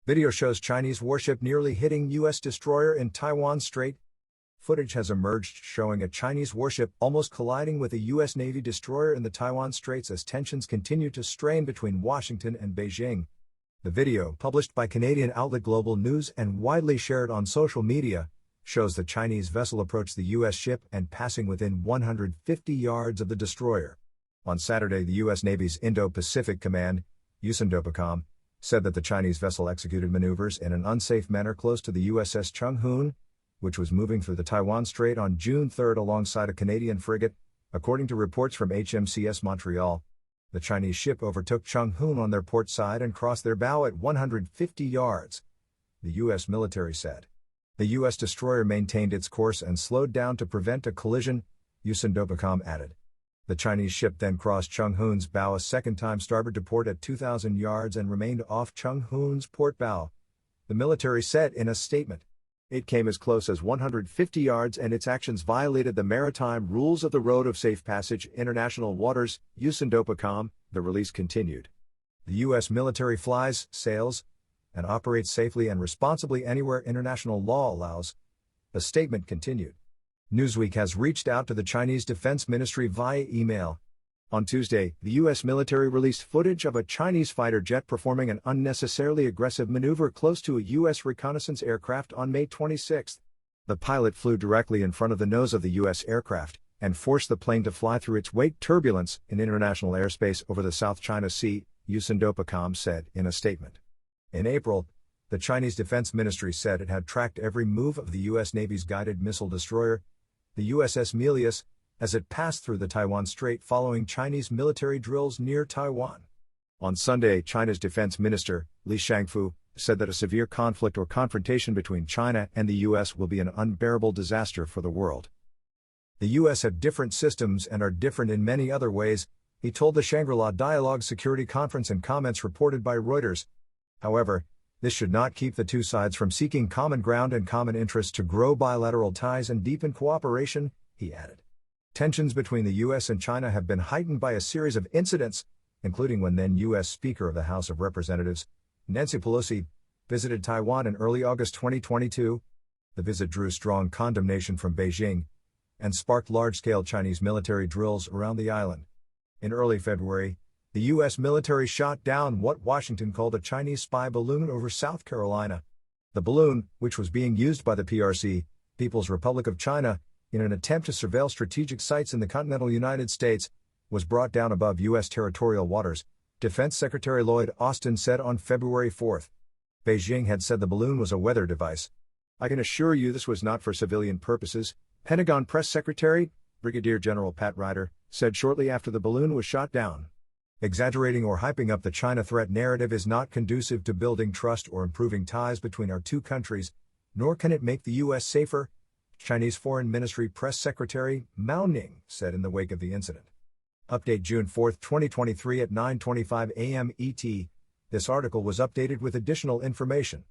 Video shows Chinese warship nearly hitting U.S. destroyer in Taiwan Strait. Footage has emerged showing a Chinese warship almost colliding with a U.S. Navy destroyer in the Taiwan Straits as tensions continue to strain between Washington and Beijing. The video, published by Canadian outlet Global News and widely shared on social media, shows the Chinese vessel approach the U.S. ship and passing within 150 yards of the destroyer. On Saturday, the U.S. Navy's Indo-Pacific Command, USINDOPACOM, said that the Chinese vessel executed maneuvers in an unsafe manner close to the U.S.S Chung-Hoon, which was moving through the Taiwan Strait on June 3 alongside a Canadian frigate, according to reports from HMCS Montreal. The Chinese ship overtook Chung-Hoon on their port side and crossed their bow at 150 yards, the U.S. military said. The U.S. destroyer maintained its course and slowed down to prevent a collision, USINDOPACOM added. The Chinese ship then crossed Chung-Hoon's bow a second time starboard to port at 2,000 yards and remained off Chung-Hoon's port bow, the military said in a statement. It came as close as 150 yards and its actions violated the maritime rules of the Road of Safe Passage International Waters, USINDOPACOM, the release continued. The U.S. military flies, sails, and operates safely and responsibly anywhere international law allows, the statement continued. Newsweek has reached out to the Chinese Defense Ministry via email. On Tuesday, the U.S. military released footage of a Chinese fighter jet performing an unnecessarily aggressive maneuver close to a U.S. reconnaissance aircraft on May 26. The pilot flew directly in front of the nose of the U.S. aircraft and forced the plane to fly through its wake turbulence in international airspace over the South China Sea, USINDOPACOM said in a statement. In April, the Chinese Defense Ministry said it had tracked every move of the U.S. Navy's guided missile destroyer, the U.S.S Melius, as it passed through the Taiwan Strait following Chinese military drills near Taiwan. On Sunday, China's defense minister, Li Shangfu, said that a severe conflict or confrontation between China and the U.S. will be an unbearable disaster for the world. The U.S. have different systems and are different in many other ways, he told the Shangri-La Dialogue Security Conference in comments reported by Reuters. However, this should not keep the two sides from seeking common ground and common interests to grow bilateral ties and deepen cooperation, he added. Tensions between the U.S. and China have been heightened by a series of incidents, including when then U.S. Speaker of the House of Representatives, Nancy Pelosi, visited Taiwan in early August 2022. The visit drew strong condemnation from Beijing and sparked large-scale Chinese military drills around the island. In early February, the U.S. military shot down what Washington called a Chinese spy balloon over South Carolina. The balloon, which was being used by the PRC, People's Republic of China, in an attempt to surveil strategic sites in the continental United States, was brought down above U.S. territorial waters, Defense Secretary Lloyd Austin said on February 4. Beijing had said the balloon was a weather device. I can assure you this was not for civilian purposes, Pentagon Press Secretary, Brigadier General Pat Ryder, said shortly after the balloon was shot down. Exaggerating or hyping up the China threat narrative is not conducive to building trust or improving ties between our two countries, nor can it make the U.S. safer, Chinese Foreign Ministry Press Secretary Mao Ning said in the wake of the incident. Update June 4, 2023 at 9:25 a.m. ET. This article was updated with additional information.